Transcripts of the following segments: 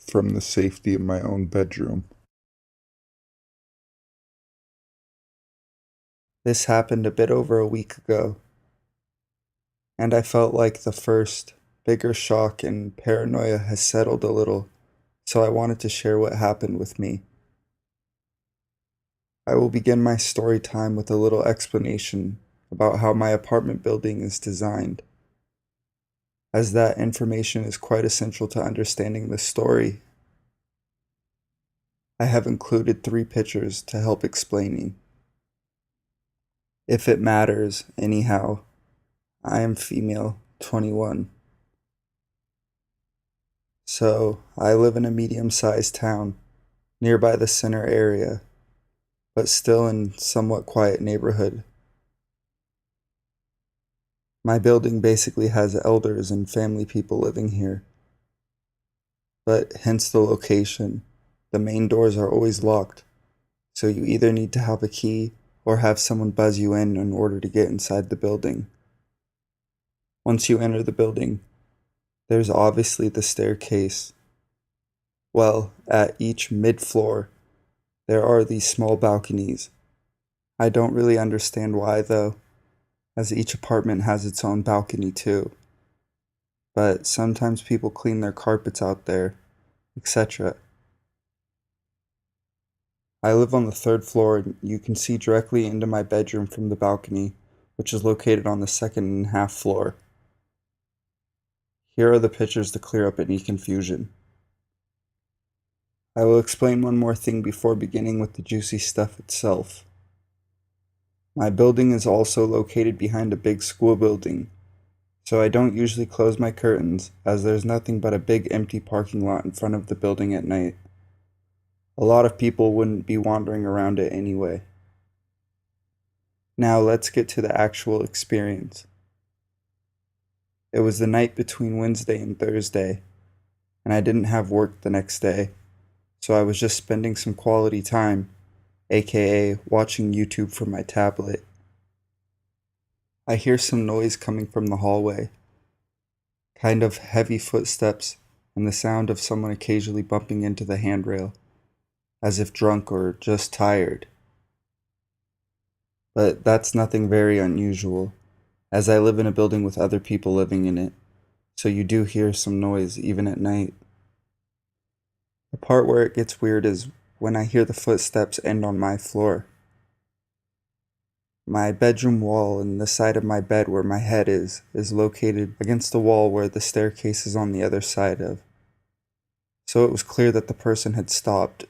from the safety of my own bedroom. This happened a bit over a week ago, and I felt like the first bigger shock and paranoia has settled a little, so I wanted to share what happened with me. I will begin my story time with a little explanation about how my apartment building is designed, as that information is quite essential to understanding the story. I have included 3 pictures to help explaining. If it matters, anyhow, I am female, 21. So, I live in a medium-sized town, nearby the center area, but still in somewhat quiet neighborhood. My building basically has elders and family people living here, but hence the location. The main doors are always locked, so you either need to have a key or have someone buzz you in order to get inside the building. Once you enter the building, there's obviously the staircase. Well, at each mid-floor, there are these small balconies. I don't really understand why though, as each apartment has its own balcony too. But sometimes people clean their carpets out there, etc. I live on the 3rd floor and you can see directly into my bedroom from the balcony, which is located on the 2.5 floor. Here are the pictures to clear up any confusion. I will explain one more thing before beginning with the juicy stuff itself. My building is also located behind a big school building, so I don't usually close my curtains as there's nothing but a big empty parking lot in front of the building at night. A lot of people wouldn't be wandering around it anyway. Now let's get to the actual experience. It was the night between Wednesday and Thursday, and I didn't have work the next day, so I was just spending some quality time, aka watching YouTube from my tablet. I hear some noise coming from the hallway, kind of heavy footsteps and the sound of someone occasionally bumping into the handrail, as if drunk or just tired. But that's nothing very unusual, as I live in a building with other people living in it, so you do hear some noise even at night. The part where it gets weird is when I hear the footsteps end on my floor. My bedroom wall and the side of my bed where my head is located against the wall where the staircase is on the other side of. So it was clear that the person had stopped.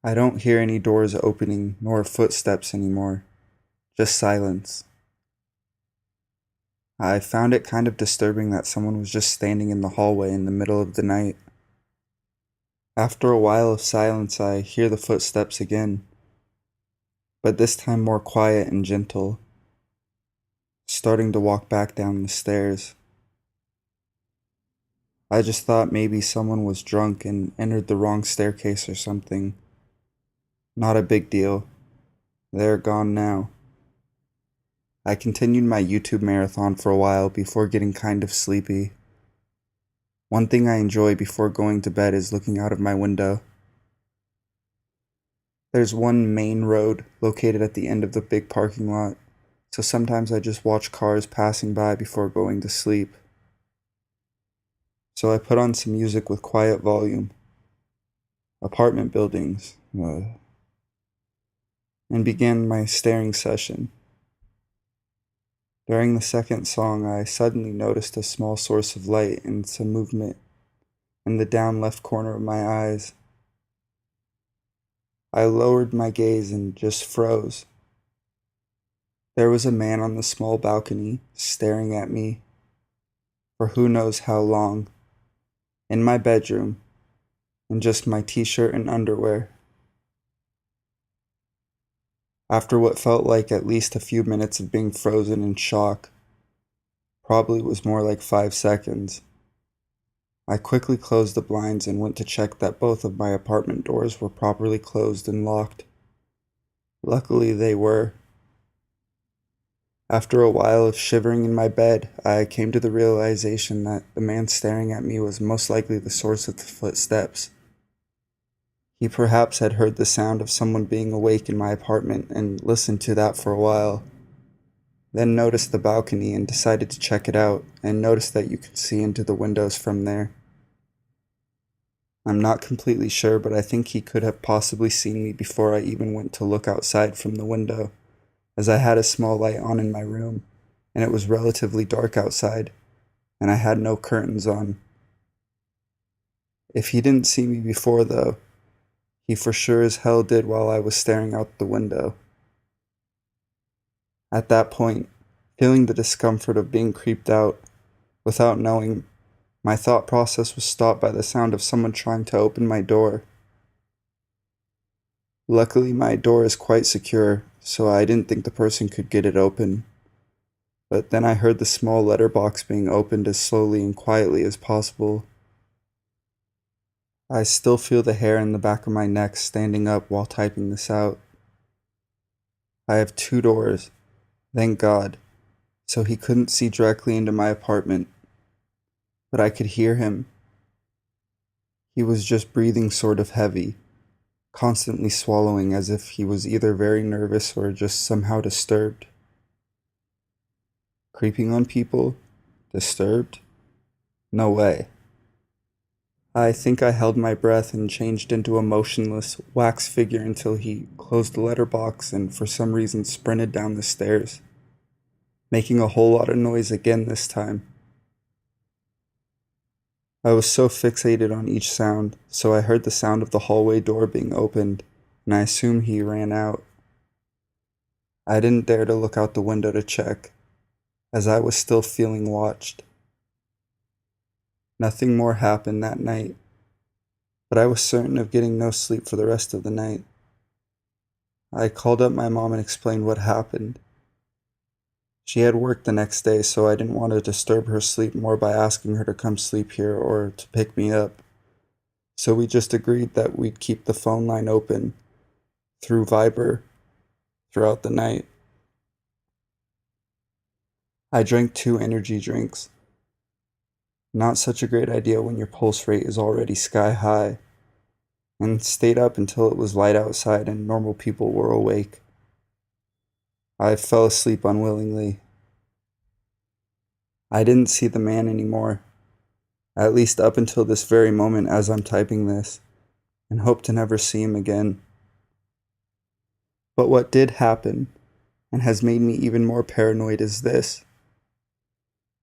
I don't hear any doors opening nor footsteps anymore, just silence. I found it kind of disturbing that someone was just standing in the hallway in the middle of the night. After a while of silence, I hear the footsteps again, but this time more quiet and gentle, starting to walk back down the stairs. I just thought maybe someone was drunk and entered the wrong staircase or something. Not a big deal. They're gone now. I continued my YouTube marathon for a while before getting kind of sleepy. One thing I enjoy before going to bed is looking out of my window. There's one main road located at the end of the big parking lot, so sometimes I just watch cars passing by before going to sleep. So I put on some music with quiet volume, apartment buildings, and began my staring session. During the second song, I suddenly noticed a small source of light and some movement in the down left corner of my eyes. I lowered my gaze and just froze. There was a man on the small balcony staring at me for who knows how long, in my bedroom, in just my t-shirt and underwear. After what felt like at least a few minutes of being frozen in shock, probably was more like 5 seconds, I quickly closed the blinds and went to check that both of my apartment doors were properly closed and locked. Luckily they were. After a while of shivering in my bed, I came to the realization that the man staring at me was most likely the source of the footsteps. He perhaps had heard the sound of someone being awake in my apartment and listened to that for a while, then noticed the balcony and decided to check it out, and noticed that you could see into the windows from there. I'm not completely sure, but I think he could have possibly seen me before I even went to look outside from the window, as I had a small light on in my room, and it was relatively dark outside, and I had no curtains on. If he didn't see me before, though, he for sure as hell did while I was staring out the window. At that point, feeling the discomfort of being creeped out, without knowing, my thought process was stopped by the sound of someone trying to open my door. Luckily, my door is quite secure, so I didn't think the person could get it open. But then I heard the small letterbox being opened as slowly and quietly as possible. I still feel the hair in the back of my neck standing up while typing this out. I have 2 doors, thank God, so he couldn't see directly into my apartment. But I could hear him. He was just breathing sort of heavy, constantly swallowing as if he was either very nervous or just somehow disturbed. Creeping on people? Disturbed? No way. I think I held my breath and changed into a motionless wax figure until he closed the letterbox and for some reason sprinted down the stairs, making a whole lot of noise again this time. I was so fixated on each sound, so I heard the sound of the hallway door being opened, and I assumed he ran out. I didn't dare to look out the window to check, as I was still feeling watched. Nothing more happened that night, but I was certain of getting no sleep for the rest of the night. I called up my mom and explained what happened. She had work the next day, so I didn't want to disturb her sleep more by asking her to come sleep here or to pick me up. So we just agreed that we'd keep the phone line open through Viber throughout the night. I drank 2 energy drinks. Not such a great idea when your pulse rate is already sky high, and stayed up until it was light outside and normal people were awake. I fell asleep unwillingly. I didn't see the man anymore, at least up until this very moment as I'm typing this, and hope to never see him again. But what did happen, and has made me even more paranoid, is this.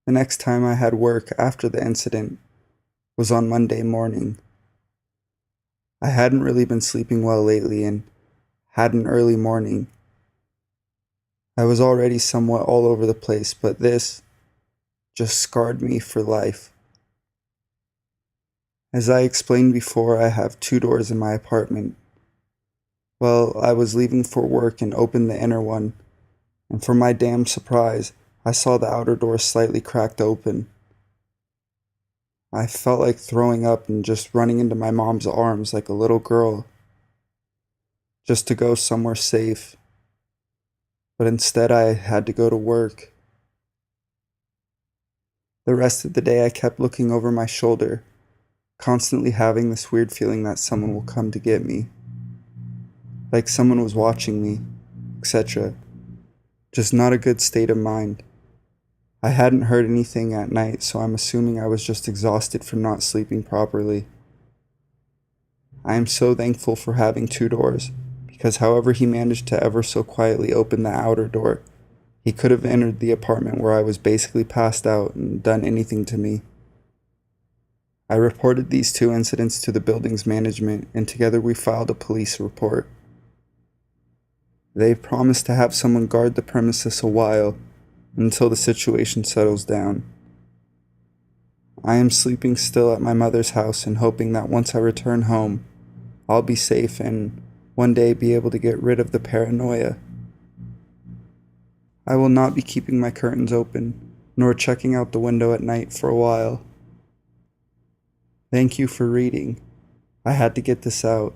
The next time I had work after the incident was on Monday morning. I hadn't really been sleeping well lately and had an early morning. I was already somewhat all over the place, but this just scarred me for life. As I explained before, I have 2 doors in my apartment. Well, I was leaving for work and opened the inner one, and for my damn surprise, I saw the outer door slightly cracked open. I felt like throwing up and just running into my mom's arms like a little girl, just to go somewhere safe. But instead I had to go to work. The rest of the day I kept looking over my shoulder, constantly having this weird feeling that someone will come to get me. Like someone was watching me, etc. Just not a good state of mind. I hadn't heard anything at night, so I'm assuming I was just exhausted from not sleeping properly. I am so thankful for having 2 doors, because however he managed to ever so quietly open the outer door, he could have entered the apartment where I was basically passed out and done anything to me. I reported these 2 incidents to the building's management, and together we filed a police report. They promised to have someone guard the premises a while, until the situation settles down. I am sleeping still at my mother's house and hoping that once I return home, I'll be safe and one day be able to get rid of the paranoia. I will not be keeping my curtains open, nor checking out the window at night for a while. Thank you for reading. I had to get this out.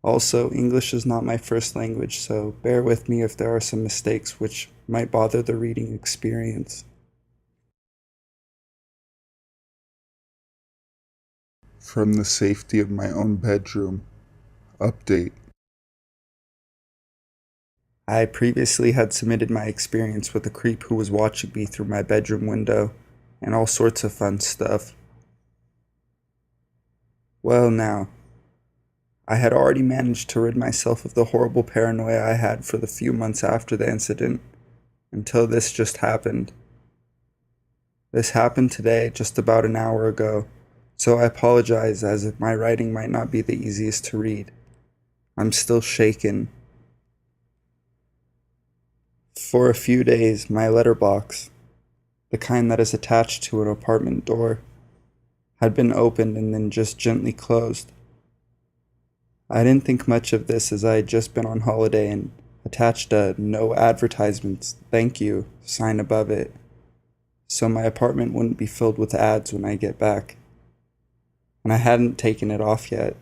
Also, English is not my first language, so bear with me if there are some mistakes which might bother the reading experience. From the safety of my own bedroom. Update. I previously had submitted my experience with a creep who was watching me through my bedroom window, and all sorts of fun stuff. Well, now, I had already managed to rid myself of the horrible paranoia I had for the few months after the incident, until this just happened. This happened today, just about an hour ago, so I apologize as if my writing might not be the easiest to read. I'm still shaken. For a few days, my letterbox, the kind that is attached to an apartment door, had been opened and then just gently closed. I didn't think much of this as I had just been on holiday and attached a "no advertisements, thank you" sign above it, so my apartment wouldn't be filled with ads when I get back. And I hadn't taken it off yet.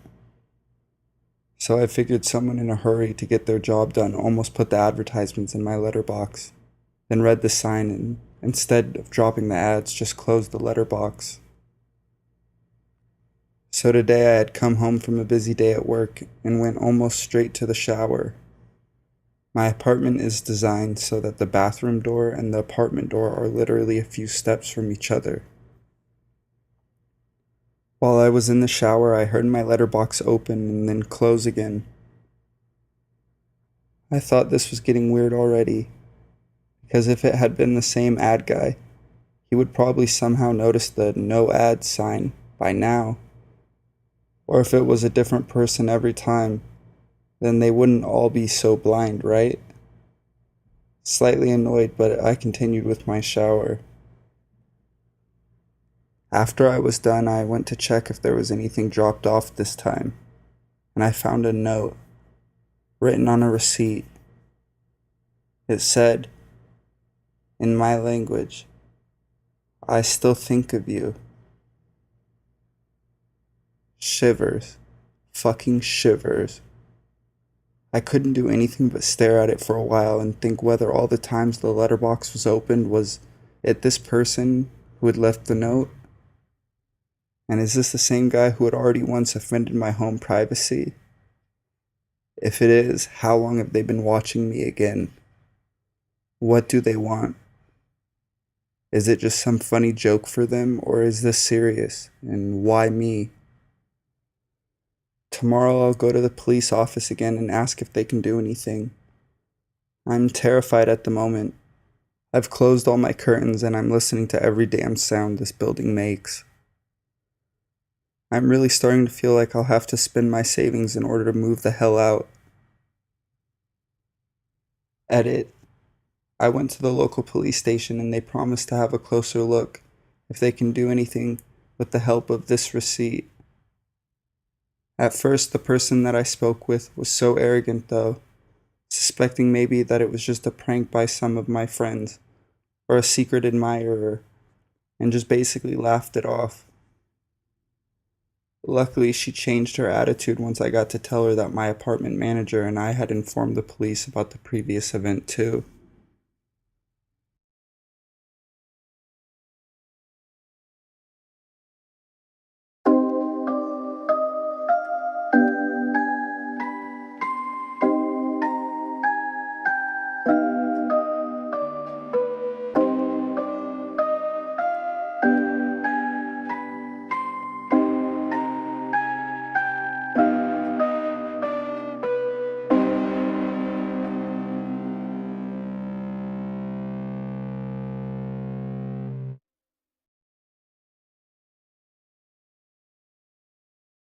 So I figured someone in a hurry to get their job done almost put the advertisements in my letterbox, then read the sign and, instead of dropping the ads, just closed the letterbox. So today I had come home from a busy day at work and went almost straight to the shower. My apartment is designed so that the bathroom door and the apartment door are literally a few steps from each other. While I was in the shower, I heard my letterbox open and then close again. I thought this was getting weird already, because if it had been the same ad guy, he would probably somehow notice the "no ads" sign by now. Or if it was a different person every time, then they wouldn't all be so blind, right? Slightly annoyed, but I continued with my shower. After I was done, I went to check if there was anything dropped off this time, and I found a note written on a receipt. It said, in my language, "I still think of you." Shivers. Fucking shivers. I couldn't do anything but stare at it for a while and think whether all the times the letterbox was opened was it this person who had left the note? And is this the same guy who had already once offended my home privacy? If it is, how long have they been watching me again? What do they want? Is it just some funny joke for them, or is this serious? And why me? Tomorrow I'll go to the police office again and ask if they can do anything. I'm terrified at the moment. I've closed all my curtains and I'm listening to every damn sound this building makes. I'm really starting to feel like I'll have to spend my savings in order to move the hell out. Edit. I went to the local police station and they promised to have a closer look if they can do anything with the help of this receipt. At first, the person that I spoke with was so arrogant though, suspecting maybe that it was just a prank by some of my friends, or a secret admirer, and just basically laughed it off. Luckily, she changed her attitude once I got to tell her that my apartment manager and I had informed the police about the previous event too.